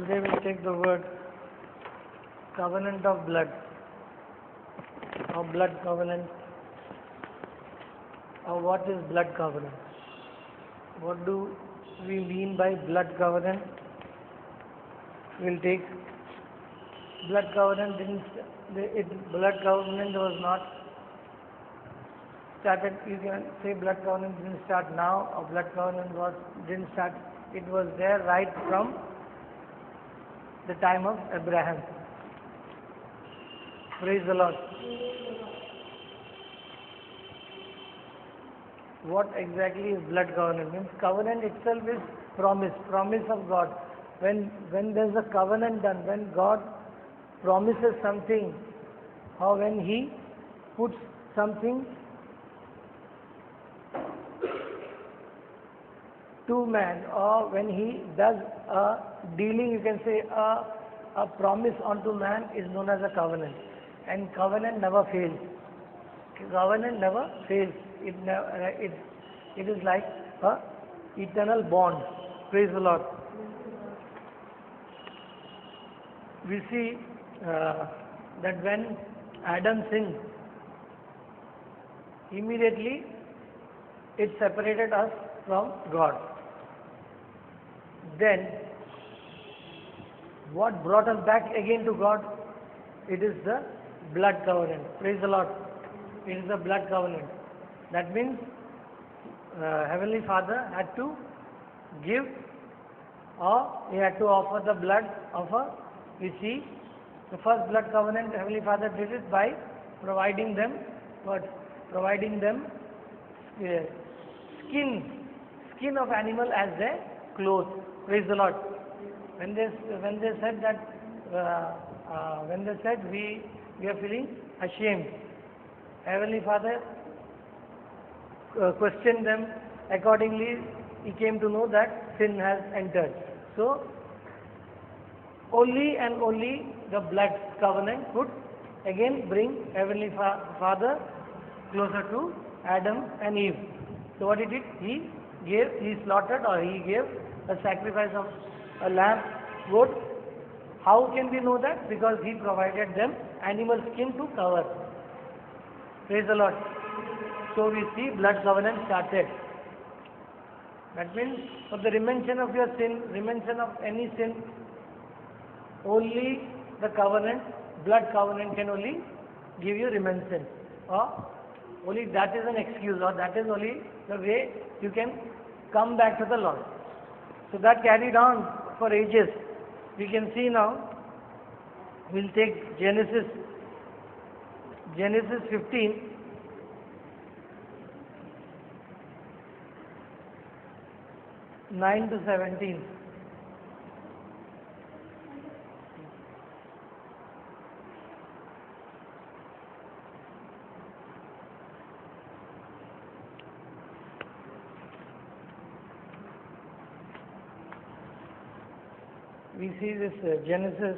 Today we'll take the word covenant of blood or blood covenant, or what is blood covenant? What do we mean by blood covenant? We'll take blood covenant. Blood covenant was not started. You can say blood covenant didn't start now, or blood covenant didn't start. It was there right from the time of Abraham. Praise the Lord. What exactly is blood covenant? Means covenant itself is promise of God. When there's a covenant done, when God promises something, or when He puts something to man, or when He does a dealing, you can say a promise onto man, is known as a covenant. And covenant never fails. Covenant never fails. It is like a eternal bond. Praise the Lord. We see that when Adam sinned, immediately it separated us from God. Then what brought us back again to God? It is the blood covenant. Praise the Lord. It is the blood covenant. That means Heavenly Father had to give, or He had to offer the blood of we see the first blood covenant. Heavenly Father did it by providing them skin of animal as their clothes. Praise the Lord. When they said that we are feeling ashamed, Heavenly Father questioned them. Accordingly, He came to know that sin has entered. So only and only the blood covenant could again bring Heavenly Father closer to Adam and Eve. So what He did? He slaughtered, or He gave a sacrifice of a lamb, goat. How can we know that? Because He provided them animal skin to cover. Praise the Lord. So we see blood covenant started. That means for the remission of your sin, remission of any sin, only the covenant, blood covenant can only give you remission. Or only that is an excuse, or that is only the way you can come back to the Lord. So that carried on for ages. We can see now, we'll take Genesis 15. (9 to 17). We see this Genesis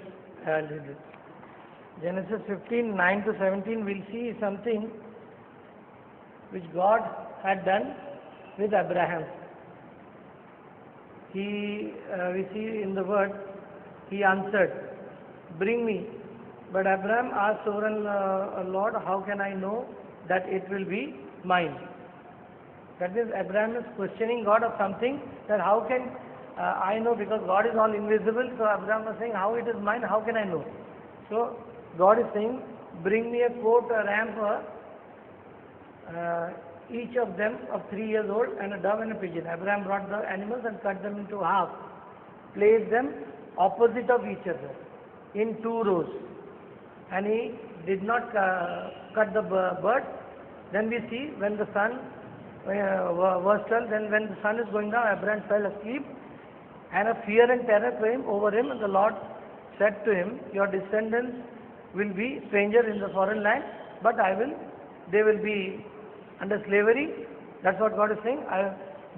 15, 9 to 17. We'll see something which God had done with Abraham. We see in the word, he answered, "Bring me." But Abraham asked sovereign Lord, "How can I know that it will be mine?" That means Abraham is questioning God of something, that how can I know, because God is all invisible. So Abraham was saying, how it is mine, how can I know? So God is saying, "Bring me a goat, a ram, each of them of 3 years old, and a dove and a pigeon." Abraham brought the animals and cut them into half, placed them opposite of each other in 2 rows, and he did not cut the birds. Then we see when the sun, verse 12, then when the sun is going down, Abraham fell asleep, and a fear and terror came over him, and the Lord said to him, "Your descendants will be strangers in the foreign land, but they will be under slavery." That's what God is saying.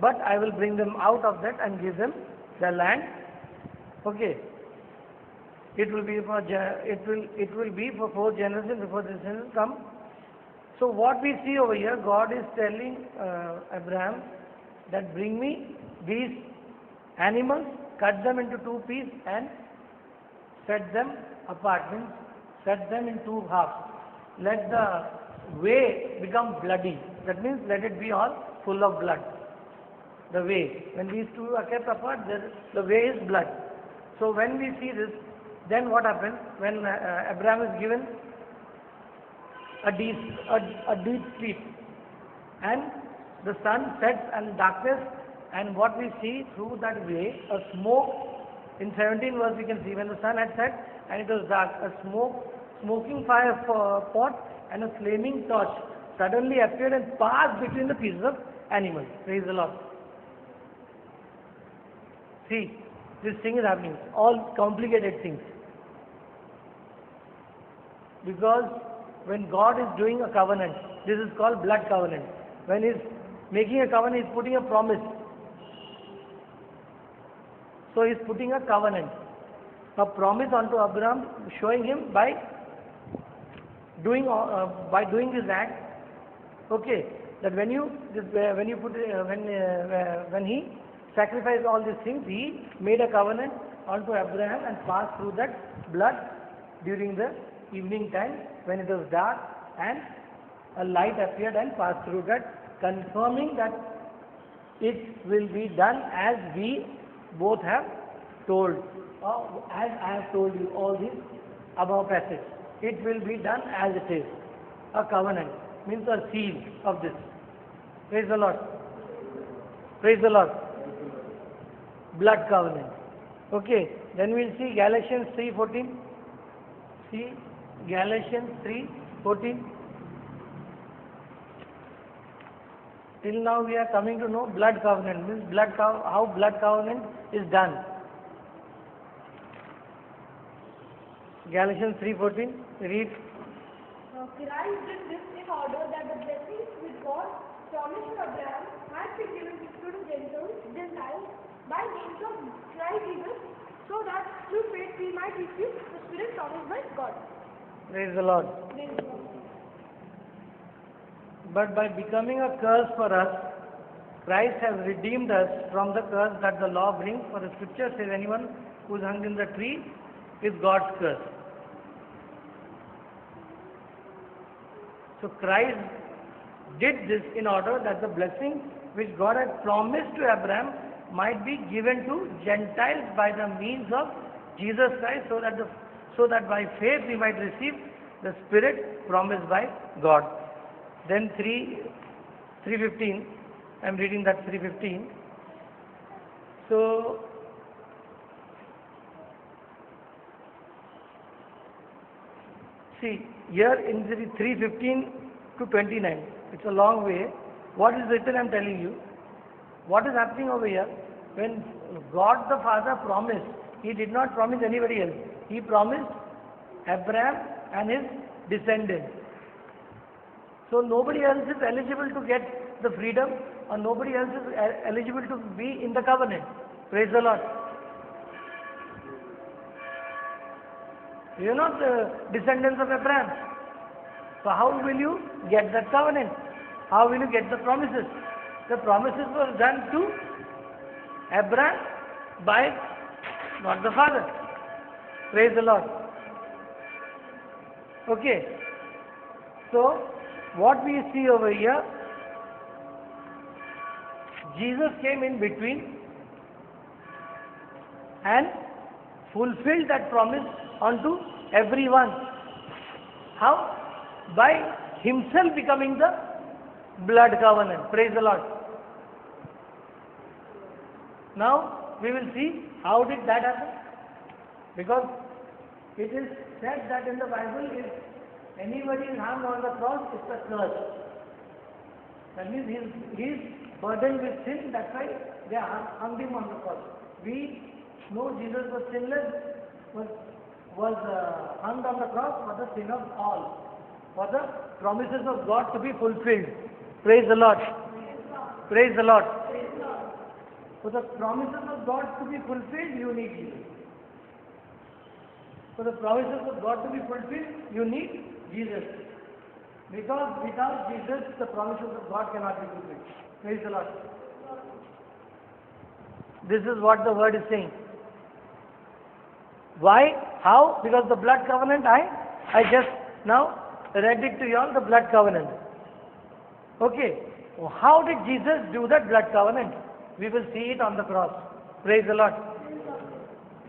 But I will bring them out of that and give them the land. Okay. It will be for 4 generations before the descendants come. So what we see over here, God is telling Abraham that bring me these animals, cut them into 2 pieces, and set them apart, means set them in two halves. Let the way become bloody. That means let it be all full of blood. The way. When these two are kept apart, the way is blood. So when we see this, then what happens? When Abraham is given a deep sleep, and the sun sets and darkness, and what we see through that way, a smoke. In 17 verse we can see when the sun had set and it was dark, a smoking fire pot and a flaming torch suddenly appeared and passed between the pieces of animals. Praise the Lord. See, this thing is happening, all complicated things. Because when God is doing a covenant, this is called blood covenant. When he is making a covenant, he is putting a promise. So he is putting a covenant, a promise onto Abraham, showing him by doing this act. Okay, that when he sacrificed all these things, he made a covenant onto Abraham and passed through that blood during the evening time when it was dark, and a light appeared and passed through that, confirming that it will be done as we both have told, or as I have told you all these above passage. It will be done as it is. A covenant means a seal of this. Praise the Lord. Praise the Lord. Blood covenant. Okay, then we'll see Galatians 3:14. See Galatians 3:14. Till now we are coming to know blood covenant, means how blood covenant is done. Galatians 3:14, read. Christ did this in order that the blessings which God promised to Abraham might be given to the Gentiles by means of Christ Jesus, so that through faith we might receive the Spirit promised by God. Praise the Lord. Praise the Lord. But by becoming a curse for us, Christ has redeemed us from the curse that the law brings. For the scripture says, anyone who is hung in the tree is God's curse. So Christ did this in order that the blessing which God had promised to Abraham might be given to Gentiles by the means of Jesus Christ, so that by faith we might receive the Spirit promised by God. Then 3:15, I am reading that 3:15. So see here in 3:15 to 29, it's a long way. What is written, I am telling you. What is happening over here? When God the Father promised, He did not promise anybody else. He promised Abraham and his descendants. So nobody else is eligible to get the freedom, or nobody else is eligible to be in the covenant. Praise the Lord. You are not the descendants of Abraham. So how will you get that covenant? How will you get the promises? The promises were done to Abraham by God the Father. Praise the Lord. Okay. So what we see over here, Jesus came in between and fulfilled that promise unto everyone. How? By Himself becoming the blood covenant. Praise the Lord. Now we will see how did that happen. Because it is said that in the Bible, if anybody is hung on the cross, it's a curse. That means he is burdened with sin, that's why they hung him on the cross. We know Jesus was sinless, was hung on the cross for the sin of all, for the promises of God to be fulfilled. Praise the Lord. Praise the Lord. For the promises of God to be fulfilled, you need Jesus. For the promises of God to be fulfilled, you need Jesus. Because without Jesus, the promises of God cannot be fulfilled. Praise the Lord. This is what the word is saying. Why? How? Because the blood covenant, I just now read it to you all, the blood covenant. Okay. How did Jesus do that blood covenant? We will see it on the cross. Praise the Lord.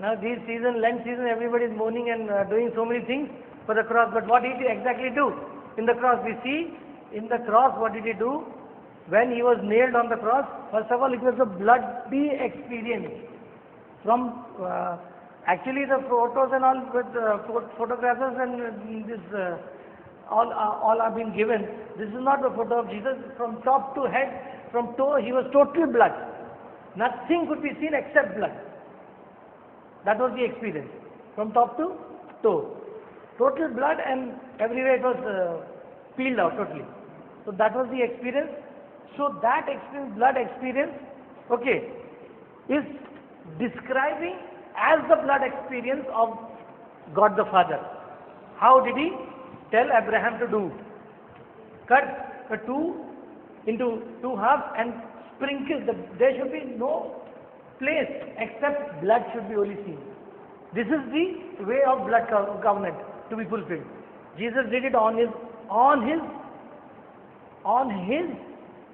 Now this season, Lent season, everybody is mourning and doing so many things for the cross. But what did he exactly do? In the cross, we see in the cross, what did he do? When he was nailed on the cross, first of all, it was a bloody experience. From actually the photos and all with photographers and this all have been given. This is not the photo of Jesus. From top to head, from toe, he was totally blood. Nothing could be seen except blood. That was the experience. From top to toe. Total blood, and everywhere it was peeled out totally. So that was the experience. So that experience, blood experience, okay, is describing as the blood experience of God the Father. How did he tell Abraham to do? Cut the two into two halves and sprinkle. There should be no place except blood should be only seen. This is the way of blood covenant to be fulfilled. Jesus did it on his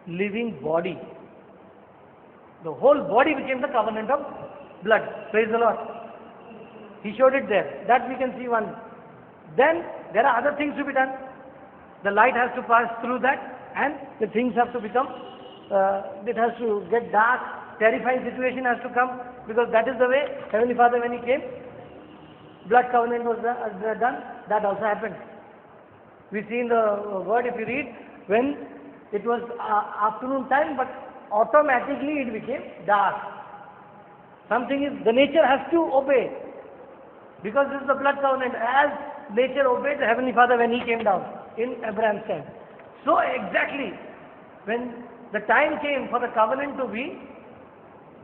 living body. The whole body became the covenant of blood. Praise the Lord. He showed it there. That we can see one. Then there are other things to be done. The light has to pass through that, and the things have to become, it has to get dark, terrifying situation has to come, because that is the way Heavenly Father, when He came, blood covenant was done, that also happened. We see in the word, if you read, when it was afternoon time, but automatically it became dark. Something is, the nature has to obey, because this is the blood covenant. As nature obeyed the Heavenly Father when He came down in Abraham's time. So exactly, when the time came for the covenant to be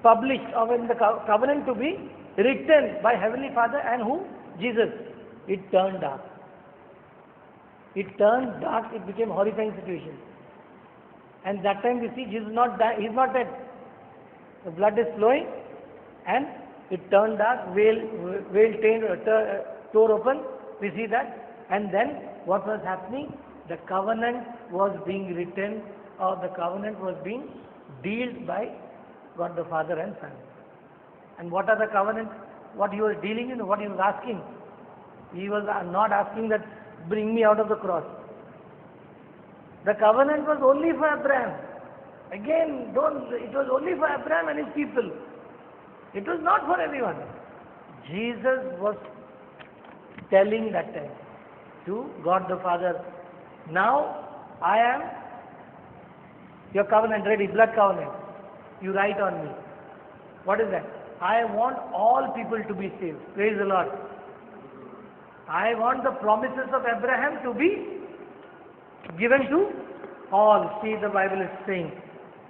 published, or when the covenant to be written by Heavenly Father and who? Jesus, it turned dark. It turned dark, it became a horrifying situation. And that time we see Jesus He is not dead. The blood is flowing and it turned dark, veil tore open, we see that. And then what was happening? The covenant was being written, or the covenant was being dealt by God the Father and Son. And what are the covenants? What He was dealing in, what He was asking? He was not asking that, bring me out of the cross. The covenant was only for Abraham. Again, it was only for Abraham and his people. It was not for everyone. Jesus was telling that time to God the Father, now I am your covenant ready, blood covenant. You write on me. What is that? I want all people to be saved. Praise the Lord. I want the promises of Abraham to be given to all. See, the Bible is saying.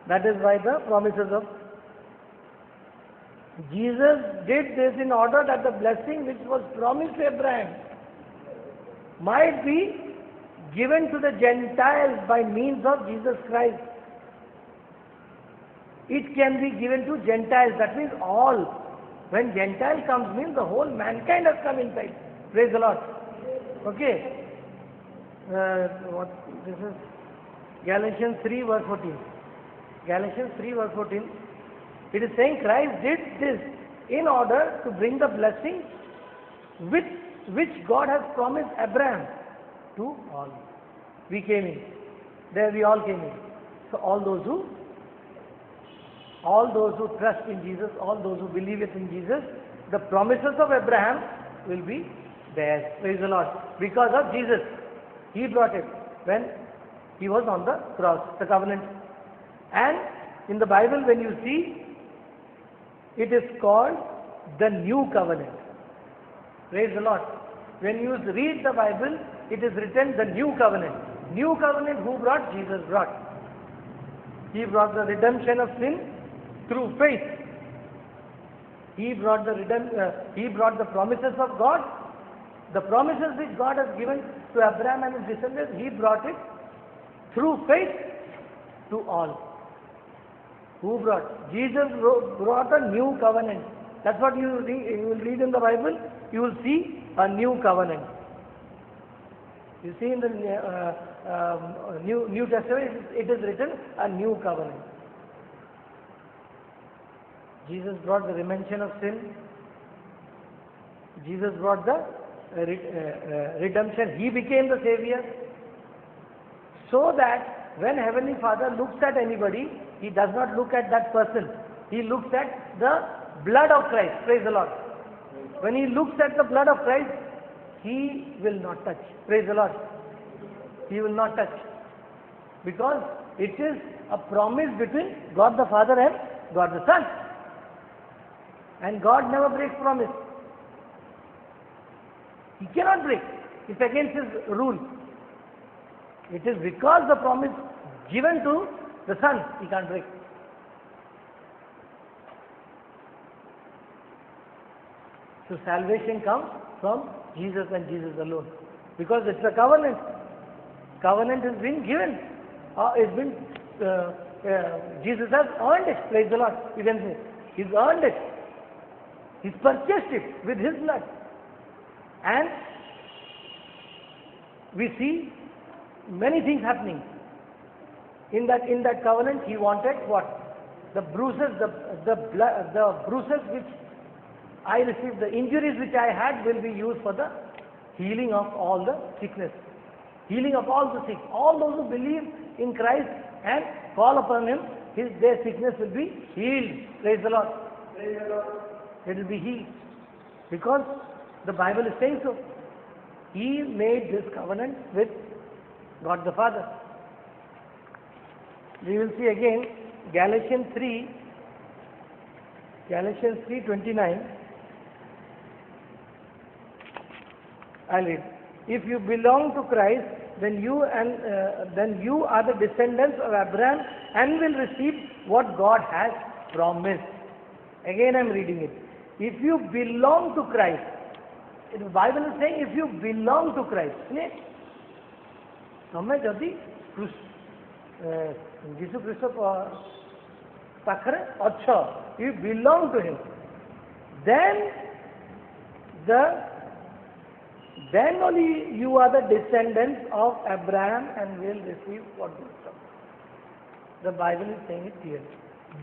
That is why the promises of Jesus did this in order that the blessing which was promised to Abraham might be given to the Gentiles by means of Jesus Christ. It can be given to Gentiles. That means all. When Gentile comes, means the whole mankind has come inside. Praise the Lord. Okay. This is Galatians 3 verse 14. Galatians 3 verse 14. It is saying Christ did this in order to bring the blessing which God has promised Abraham to all. We came in. There we all came in. So all those who trust in Jesus, all those who believe it in Jesus, the promises of Abraham will be theirs. Praise the Lord. Because of Jesus. He brought it when He was on the cross, the covenant. And in the Bible, when you see, it is called the New Covenant. Praise the Lord. When you read the Bible, it is written the New Covenant. New Covenant, who brought? Jesus brought. He brought the redemption of sin through faith. He brought the promises of God. The promises which God has given to Abraham and his descendants, He brought it through faith to all. Who brought? Jesus brought a new covenant. That's what you will read in the Bible. You will see a new covenant. You see in the New Testament, it is written a new covenant. Jesus brought the remission of sin. Jesus brought the redemption. He became the Savior. So that when Heavenly Father looks at anybody, He does not look at that person. He looks at the blood of Christ. Praise the Lord. When He looks at the blood of Christ, He will not touch. Praise the Lord. He will not touch. Because it is a promise between God the Father and God the Son. And God never breaks promise. He cannot break. It's against His rule. It is because the promise given to the Son, He can't break. So salvation comes from Jesus and Jesus alone. Because it's a covenant. Covenant has been given. Jesus has earned it. Praise the Lord. You can say. He's earned it. He's purchased it with His blood. And we see many things happening. In that covenant, He wanted what? The bruises, the bruises which I received, the injuries which I had will be used for the healing of all the sickness. Healing of all the sick. All those who believe in Christ and call upon Him, their sickness will be healed. Praise the Lord. Praise the Lord. It will be healed. Because the Bible is saying so. He made this covenant with God the Father. We will see again Galatians 3:29. I'll read. If you belong to Christ, then you are the descendants of Abraham and will receive what God has promised. Again I am reading it. If you belong to Christ, the Bible is saying if you belong to Christ, ତମେ ଯଦି ଯୀଶୁ ଖ୍ରୀଷ୍ଟ ପାଖରେ ଅଛ, you belong to Him, then only you are the descendants of Abraham and will receive what God promised. The Bible is saying it clearly.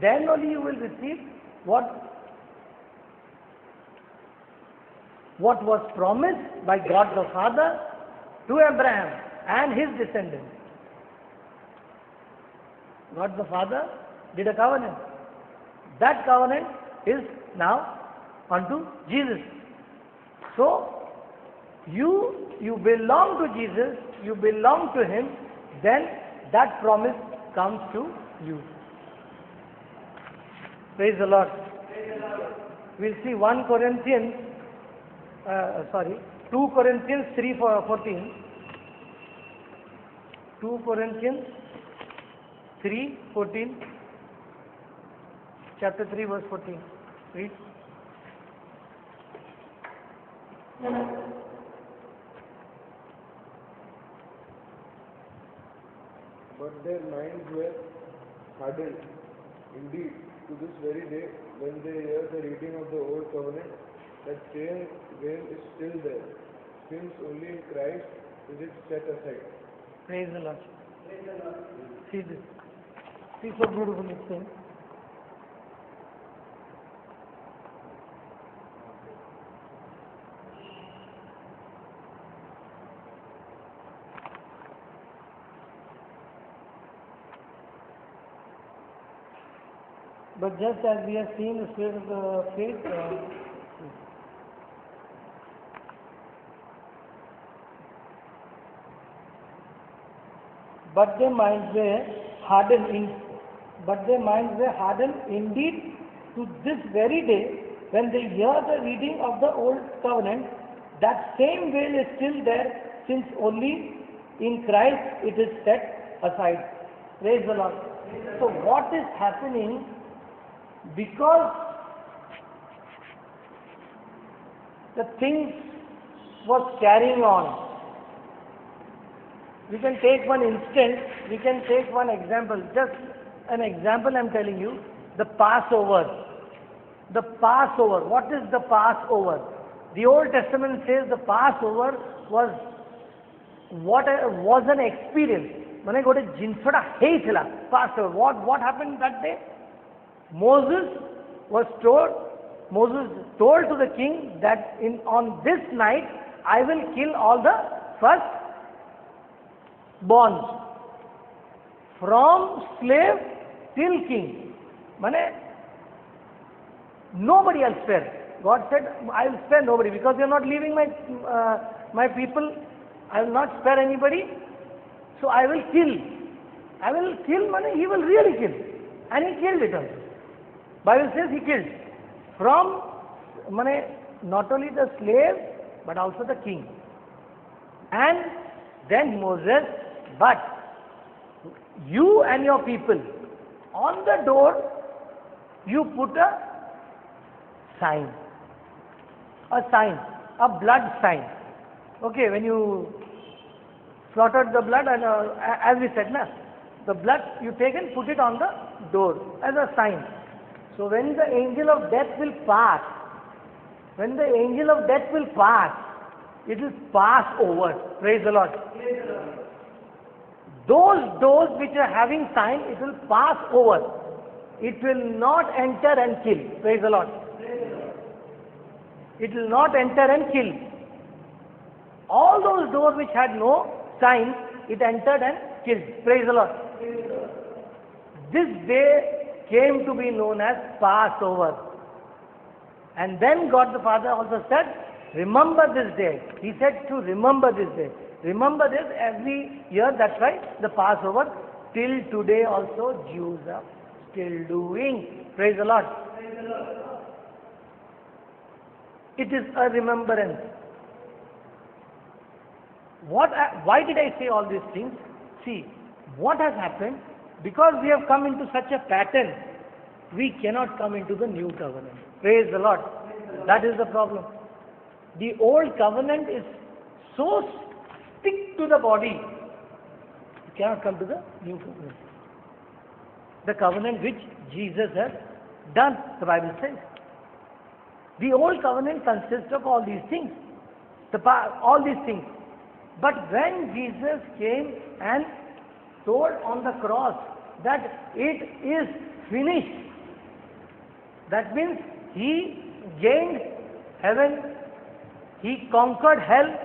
Then only you will receive what was promised by God the Father to Abraham and his descendants. God the Father did a covenant. That covenant is now unto Jesus. So, you belong to Jesus, you belong to Him, then that promise comes to you. Praise the Lord. We'll see 2 Corinthians 3:14. 2 Corinthians 3:14. Chapter 3 verse 14. Read. But their minds were hardened. Indeed, to this very day, when they hear the reading of the Old Covenant, that same veil is still there, since only in Christ is it set aside. Praise the Lord. Praise the Lord. See this. See so beautiful it's saying. But just as we have seen the spirit of the faith, but their minds were hardened indeed to this very day, when they hear the reading of the Old Covenant, that same veil is still there, since only in Christ it is set aside. Praise the Lord. So what is happening? Because the things was carrying on. We can take one instance, we can take one example. Just an example I am telling you. The Passover. The Passover. What is the Passover? The Old Testament says the Passover was was an experience. Mane gote jinsota heitila Passover. What happened that day? Moses told to the king that on this night I will kill all the first born from slave till king. Mane nobody else spare. God said, I will spare nobody because you are not leaving my people. I will not spare anybody. So I will kill. I will kill, mane, he will really kill. And he killed it also. Bible says he killed. From, mane, not only the slave, but also the king. And then Moses, but you and your people, on the door, you put a sign, a blood sign. Okay, when you slaughtered the blood, and as we said, the blood you take and put it on the door as a sign. So when the angel of death will pass, it will pass over. Praise the Lord. Those doors which are having sign, it will pass over. It will not enter and kill. Praise the Lord. It will not enter and kill. All those doors which had no sign, it entered and killed. Praise the Lord. This day came to be known as Passover. And then God the Father also said, remember this day. He said to remember this day. Remember this every year. That's why the Passover till today also Jews are still doing. Praise the Lord. Praise the Lord. It is a remembrance. Why did I say all these things? See, what has happened? Because we have come into such a pattern, we cannot come into the new covenant. Praise the Lord. That is the problem. The old covenant is so stick to the body, you cannot come to the new covenant. The covenant which Jesus has done, the Bible says. The old covenant consists of all these things. All these things. But when Jesus came and told on the cross that it is finished, that means he gained heaven, he conquered hell,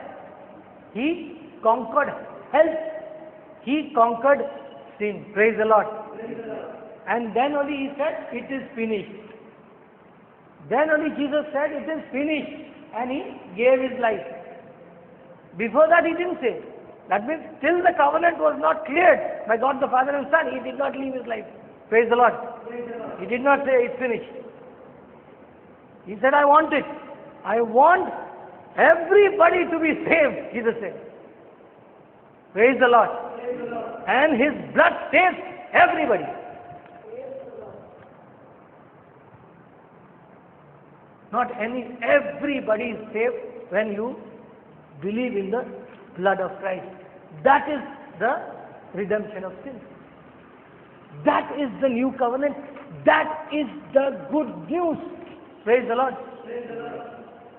he conquered health, he conquered sin. Praise the Lord. And then only he said, it is finished. Then only Jesus said, it is finished. And he gave his life. Before that he didn't say. That means till the covenant was not cleared by God the Father and Son, he did not leave his life. Praise the Lord. He did not say it's finished. He said, I want it. I want everybody to be saved, Jesus said. Praise the Lord. And his blood saves everybody. Everybody is saved when you believe in the blood of Christ. That is the redemption of sin. That is the new covenant. That is the good news. Praise the Lord.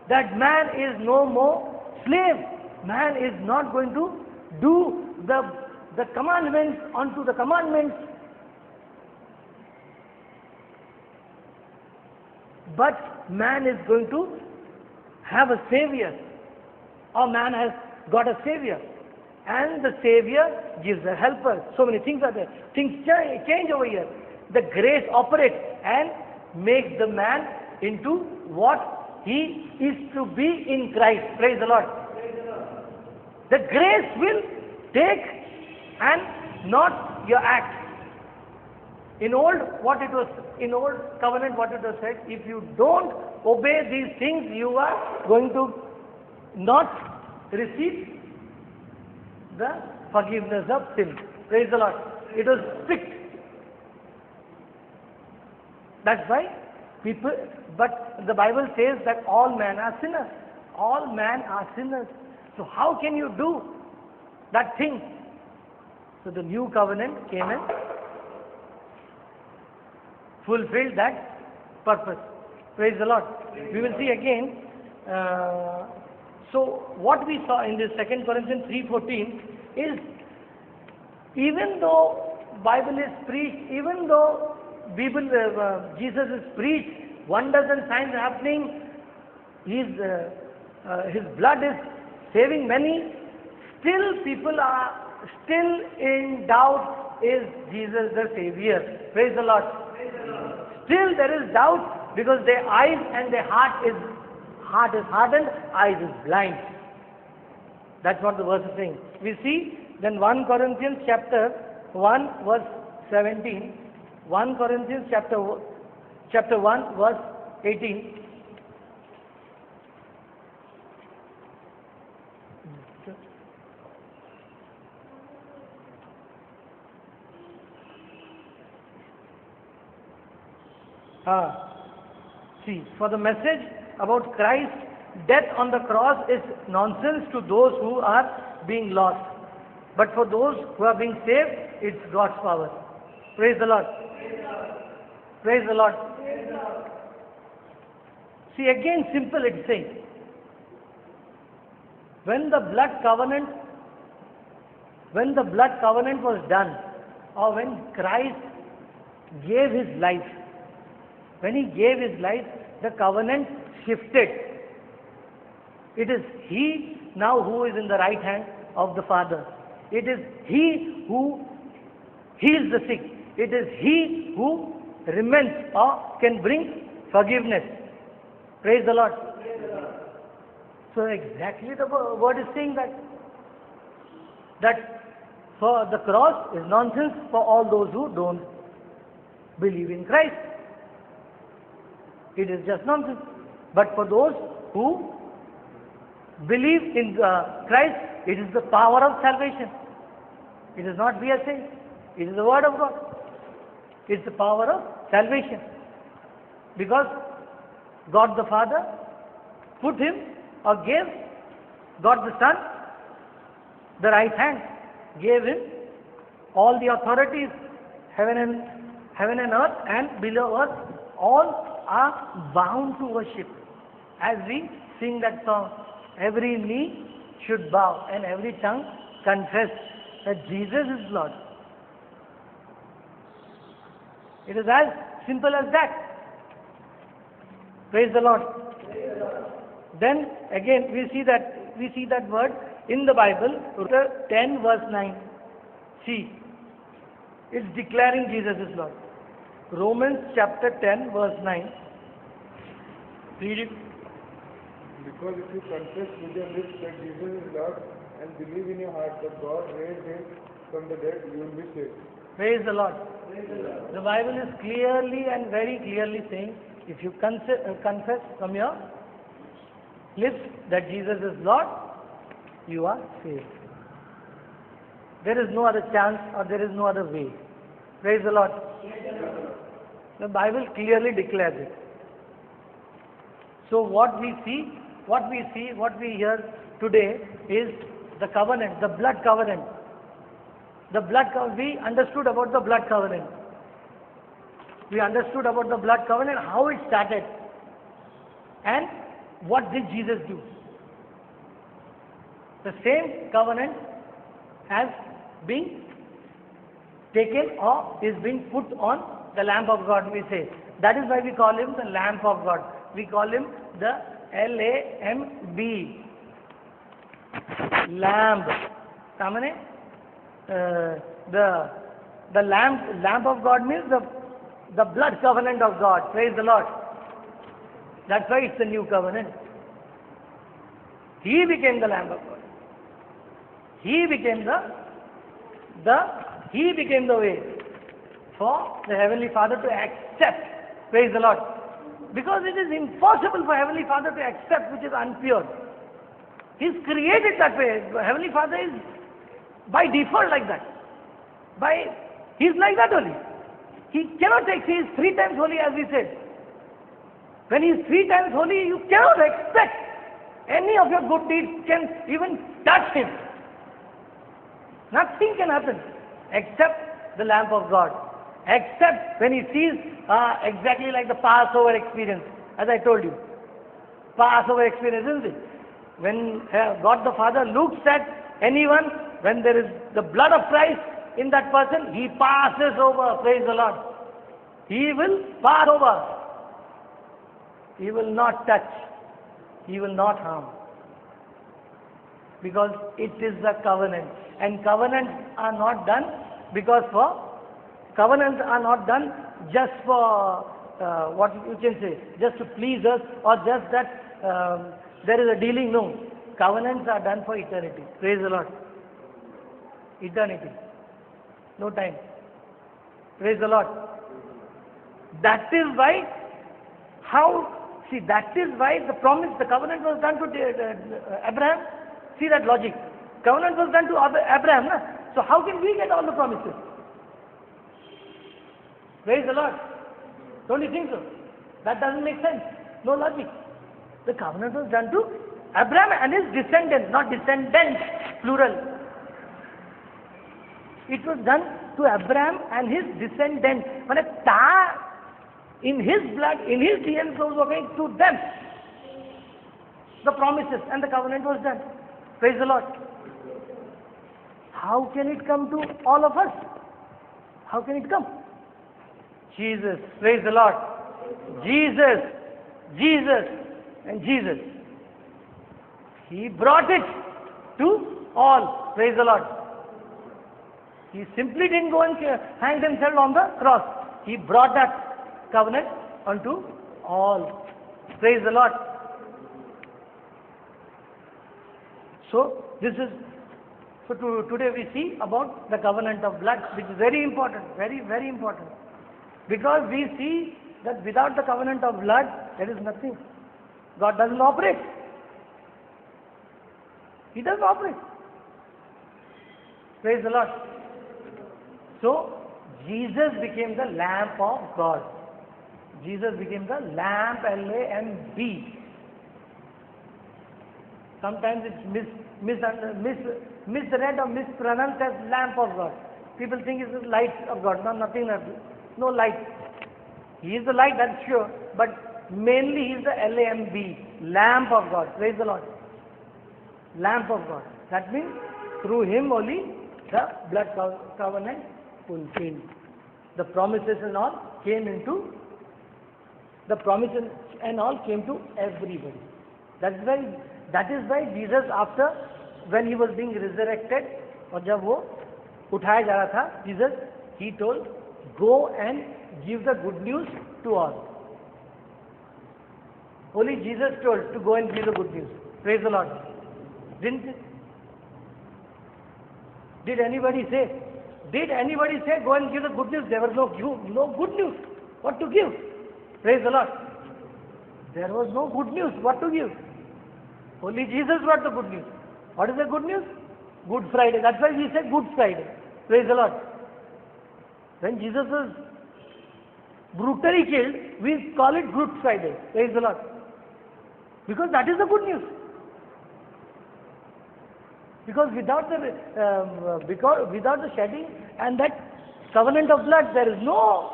That man is no more slave. Man is not going to do the commandments unto the commandments. But man is going to have a savior. Or man has got a savior. And the savior gives a helper. So many things are there. Things change over here. The grace operates and makes the man into what he is to be in Christ. Praise the Lord. The grace will take and not your act. In old covenant, what it was said, if you don't obey these things, you are going to not receive the forgiveness of sin. Praise the Lord. It was strict. That's why people, but the Bible says that all men are sinners. All men are sinners. So how can you do that thing? So the new covenant came and fulfilled that purpose. Praise the Lord. We will see again so what we saw in this 2 Corinthians 3:14 is, even though Bible is preached, even though Jesus is preached, wonders and signs happening, his blood is saving many, still people are still in doubt, is Jesus the Savior? Praise the Lord. Still there is doubt, because their eyes and their heart is hardened, eyes is blind. That's what the verse is saying. We see then 1 Corinthians chapter 1 verse 17, 1 Corinthians chapter 1 verse 18. See, for the message about Christ's death on the cross is nonsense to those who are being lost. But for those who are being saved, it's God's power. Praise the Lord. Praise the Lord. See, again, simple it's saying. When the blood covenant was done, or when Christ gave his life, when he gave his life, the covenant shifted. It is he now who is in the right hand of the Father. It is he who heals the sick. It is he who remends or can bring forgiveness. Praise the Lord. So exactly the word is saying that for the cross is nonsense for all those who don't believe in Christ. It is just nonsense. But for those who believe in Christ, it is the power of salvation. It is not we are saying. It is the word of God. It's the power of salvation. Because God the Father put him or gave God the Son the right hand, gave him all the authorities, heaven and earth and below earth, all are bound to worship. As we sing that song, every knee should bow and every tongue confess that Jesus is Lord. It is as simple as that. Praise the Lord. Then again we see that word in the Bible, Romans 10 verse 9. See, it's declaring Jesus is Lord. Romans chapter 10 verse 9. Read it. Because if you confess with your lips that Jesus is Lord and believe in your heart that God raised him from the dead, you will be saved. Praise the Lord. The Bible is clearly and very clearly saying, if you confess from your lips that Jesus is Lord, you are saved. There is no other chance or there is no other way. Praise the Lord. The Bible clearly declares it. So what we hear today is the covenant, the blood covenant. We understood about the blood covenant. We understood about the blood covenant, how it started. And what did Jesus do? The same covenant has been taken or is being put on the Lamb of God, we say. That is why we call him the Lamb of God. We call him the L-A-M-B. Lamb. Samane? The Lamb of God means the blood covenant of God. Praise the Lord. That's why it's the new covenant. He became the Lamb of God. He became the way for the Heavenly Father to accept. Praise the Lord. Because it is impossible for Heavenly Father to accept which is unpure. He's created that way. Heavenly Father is by default like that. He's like that only. He cannot take, he is 3 times holy as we said. When he is 3 times holy, you cannot expect any of your good deeds can even touch him. Nothing can happen except the Lamb of God. Except when he sees exactly like the Passover experience, as I told you. Passover experience, isn't it? When God the Father looks at anyone, when there is the blood of Christ in that person, He passes over. Praise the Lord. He will pass over. He will not touch. He will not harm. Because it is the covenant. And covenants are not done covenants are not done just for what you can say, just to please us, or just that there is a dealing. No. Covenants are done for eternity. Praise the Lord. Eternity. No time. Praise the Lord. That is why, that is why the promise, the covenant was done to Abraham. See that logic. Covenant was done to Abraham. Na? So how can we get all the promises? Praise the Lord. Don't you think so? That doesn't make sense. No logic. The covenant was done to Abraham and his descendants, not descendants, plural. It was done to Abraham and his descendants. In his blood, in his DNA was working to them. The promises and the covenant was done. Praise the Lord. How can it come to all of us? How can it come? Jesus. Praise the Lord. Jesus. Jesus. And Jesus. He brought it to all. Praise the Lord. He simply didn't go and hang himself on the cross. He brought that covenant unto all. Praise the Lord. So today we see about the covenant of blood, which is very important, very, very important. Because we see that without the covenant of blood, there is nothing. God doesn't operate. He doesn't operate. Praise the Lord. So, Jesus became the lamp of God. Jesus became the lamp, L-A-M-B. Sometimes it's misread or mispronounced as lamp of God. People think it's the light of God. No, nothing. No light. He is the light, that's sure. But mainly he is the L-A-M-B. Lamp of God. Praise the Lord. Lamp of God. That means through him only the blood covenant fulfilled. The promises and all came into, the promises and all came to everybody. That is why Jesus, after, when he was being resurrected, और जब वो उठाया जा रहा था, Jesus, he told, go and give the good news to all. Only Jesus told to go and give the good news. Praise the Lord. Didn't it? Did anybody say, go and give the good news? There was no good news. What to give? Praise the Lord. There was no good news. What to give? Only Jesus brought the good news. What is the good news? Good Friday. That's why we say Good Friday. Praise the Lord. When Jesus was brutally killed, we call it Good Friday. Praise the Lord. Because that is the good news. Because without the shedding and that covenant of blood, there is no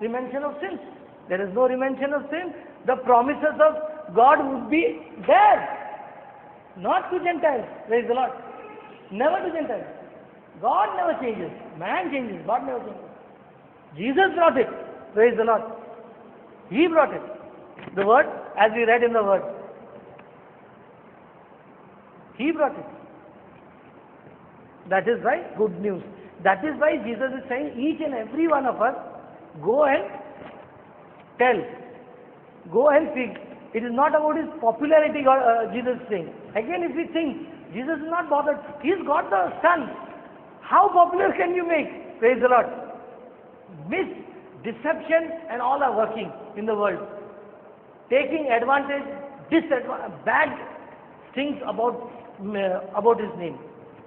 remission of sin. There is no remission of sin. The promises of God would be there. Not to Gentiles. Praise the Lord. Never to Gentiles. God never changes. Man changes. God never changes. Jesus brought it. Praise the Lord. He brought it. The word, as we read in the word. He brought it. That is why good news. That is why Jesus is saying, each and every one of us, go and tell. Go and speak. It is not about his popularity, Jesus is saying. Again, if we think, Jesus is not bothered. He's got the Son. How popular can you make? Praise the Lord. Deception and all are working in the world. Taking advantage, bad things about his name.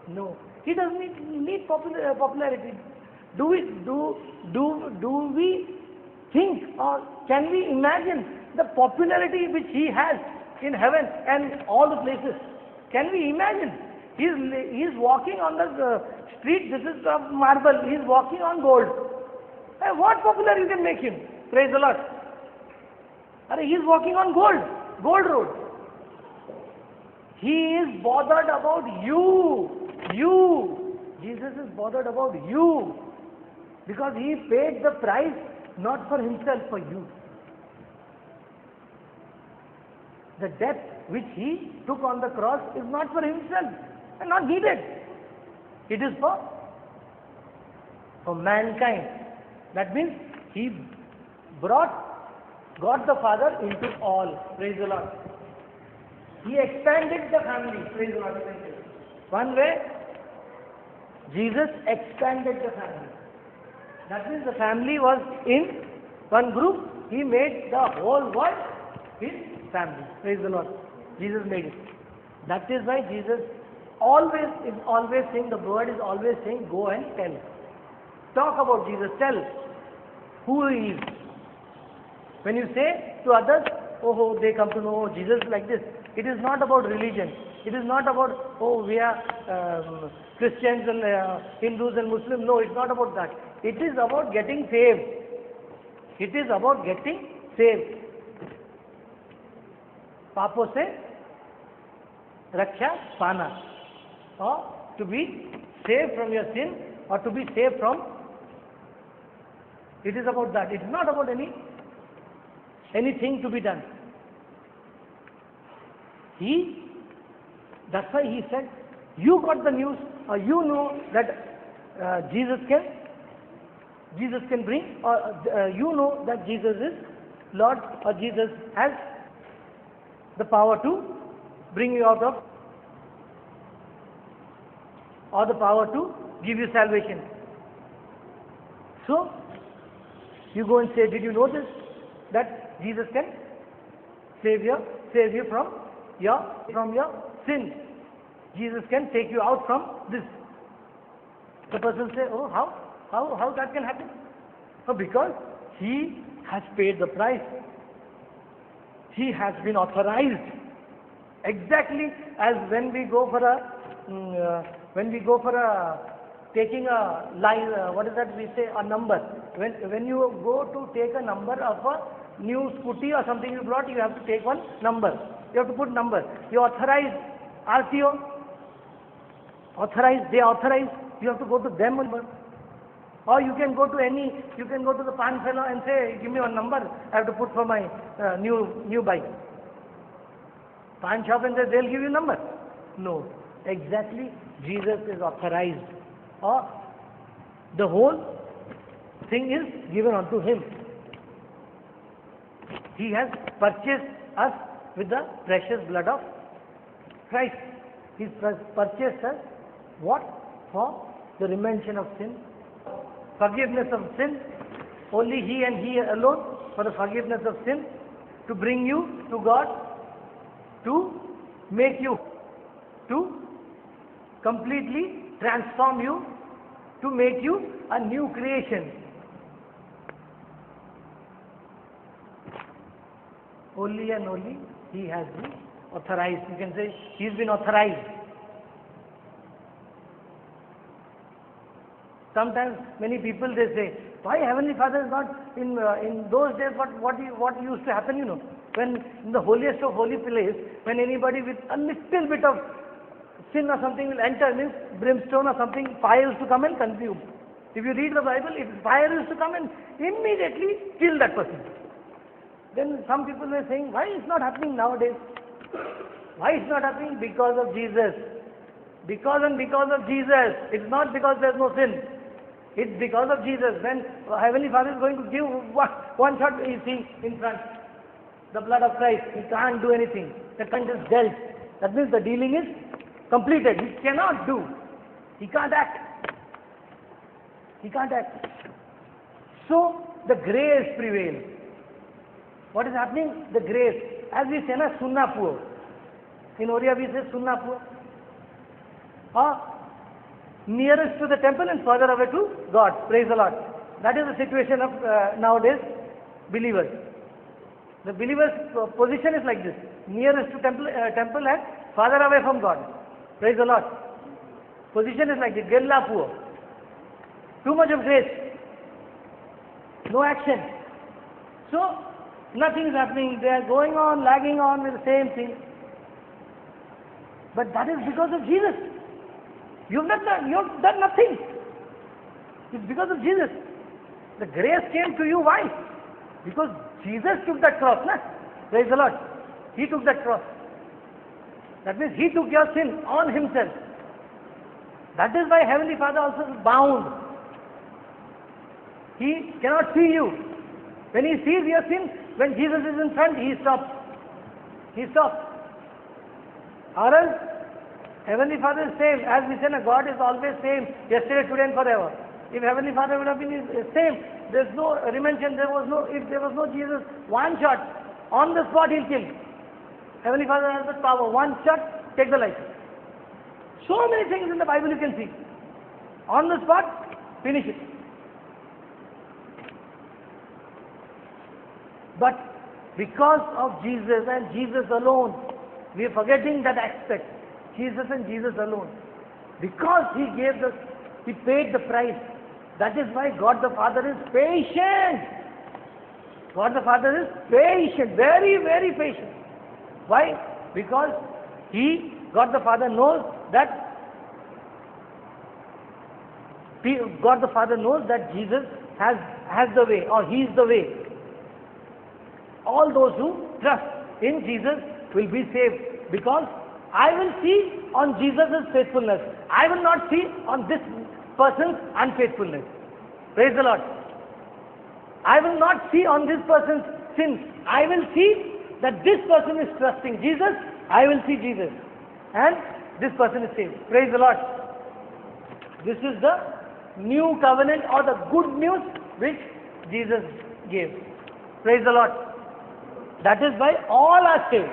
No. He doesn't need popularity. Do we think or can we imagine the popularity which he has in heaven and all the places? Can we imagine? He's walking on the street. This is of marble. He's walking on gold. What popular you can make him? Praise the Lord. He's walking on gold road. He is bothered about you. You. Jesus is bothered about you. Because He paid the price not for Himself, for you. The death which He took on the cross is not for Himself and not needed. It is for mankind. That means He brought God the Father into all. Praise the Lord. He expanded the family. Praise the Lord. One way, Jesus expanded the family. That means the family was in one group. He made the whole world His family. Praise the Lord. Jesus made it. That is why Jesus is always saying, the word is always saying, go and tell. Talk about Jesus. Tell who He is. When you say to others, oh, they come to know Jesus like this. It is not about religion. It is not about, oh, we are Christians and Hindus and Muslims. No, it's not about that. It is about getting saved. It is about getting saved. पापों से रक्षा पाना, or to be saved from your sin, or to be saved from. It is about that. It is not about anything to be done. That's why He said, you got the news, or you know that Jesus can bring, or you know that Jesus is Lord, or Jesus has the power to bring you out of, or the power to give you salvation. So, you go and say, did you know this? That Jesus can save you from your sin. Jesus can take you out from this. The person say, oh, how that can happen? Oh, because He has paid the price. He has been authorized. Exactly as when we go for taking a line, what is that we say, a number. When you go to take a number of a new scooty or something you brought, you have to take one number. You have to put number. You authorize RTO. They authorize. You have to go to them number. Or you can go to the pan seller and say, give me one number, I have to put for my new bike. Pan shop and say, they'll give you a number. No. Exactly, Jesus is authorized. Or the whole thing is given unto Him. He has purchased us with the precious blood of Christ. He purchased us, what? For the remission of sin. Forgiveness of sin, only He and He alone, for the forgiveness of sin, to bring you to God, to make you, to completely transform you, to make you a new creation. Only and only He has been authorized. You can say, He's been authorized. Sometimes many people they say, why Heavenly Father is not in those days? What used to happen? When in the holiest of holy place, when anybody with a little bit of sin or something will enter, means brimstone or something, fire used to come and consume. If you read the Bible, if fire used to come and immediately kill that person. Then some people were saying, why it's not happening nowadays? Why it's not happening? Because of Jesus. Because of Jesus. It's not because there's no sin. It's because of Jesus. When Heavenly Father is going to give one shot, you see in front, the blood of Christ, He can't do anything. The count is dealt. That means the dealing is completed. He cannot do. He can't act. So the grace prevails. What is happening? The grace. As we say, sunna puo. In Oriya we say sunna puo. Nearest to the temple and further away to God. Praise the Lord. That is the situation of nowadays believers. The believer's position is like this. Nearest to temple and farther away from God. Praise the Lord. Position is like this. Gella puo. Too much of grace. No action. So, nothing is happening. They are going on, lagging on with the same thing. But that is because of Jesus. You've done nothing. It's because of Jesus. The grace came to you. Why? Because Jesus took that cross. Na? Praise the Lord. He took that cross. That means He took your sin on Himself. That is why Heavenly Father also is bound. He cannot see you. When He sees your sin, when Jesus is in front, He stops. He stops. Or else, Heavenly Father is same. As we say, God is always same, yesterday, today and forever. If Heavenly Father would have been same, there's no remention, if there was no Jesus, one shot, on the spot He'll kill. Heavenly Father has the power, one shot, take the life. So many things in the Bible you can see. On the spot, finish it. But because of Jesus and Jesus alone, we are forgetting that aspect. Jesus and Jesus alone. Because He paid the price. That is why God the Father is patient. God the Father is patient, very, very patient. Why? Because God the Father knows that Jesus has the way, or He is the way. All those who trust in Jesus will be saved, because I will see on Jesus' faithfulness. I will not see on this person's unfaithfulness. Praise the Lord. I will not see on this person's sins. I will see that this person is trusting Jesus. I will see Jesus. And this person is saved. Praise the Lord. This is the new covenant, or the good news which Jesus gave. Praise the Lord. That is why all are saved.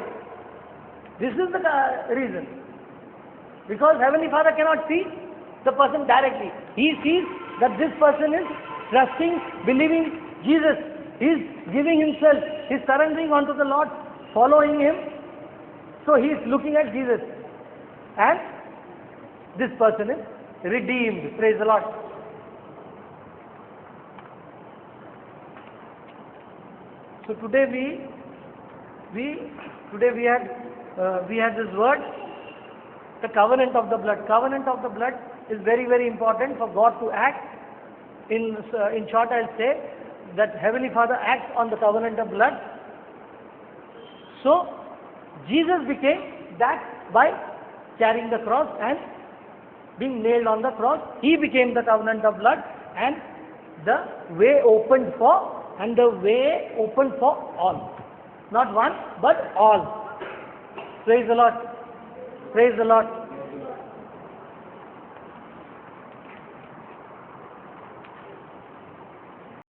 This is the reason. Because Heavenly Father cannot see the person directly. He sees that this person is trusting, believing Jesus. He is giving himself. He is surrendering unto the Lord, following Him. So he is looking at Jesus. And this person is redeemed. Praise the Lord. So today we had this word, the covenant of the blood. Covenant of the blood is very, very important for God to act. In short, I'll say that Heavenly Father acts on the covenant of blood. So Jesus became that by carrying the cross and being nailed on the cross. He became the covenant of blood, and the way opened for all. Not one, but all. Praise the Lord. Praise the Lord.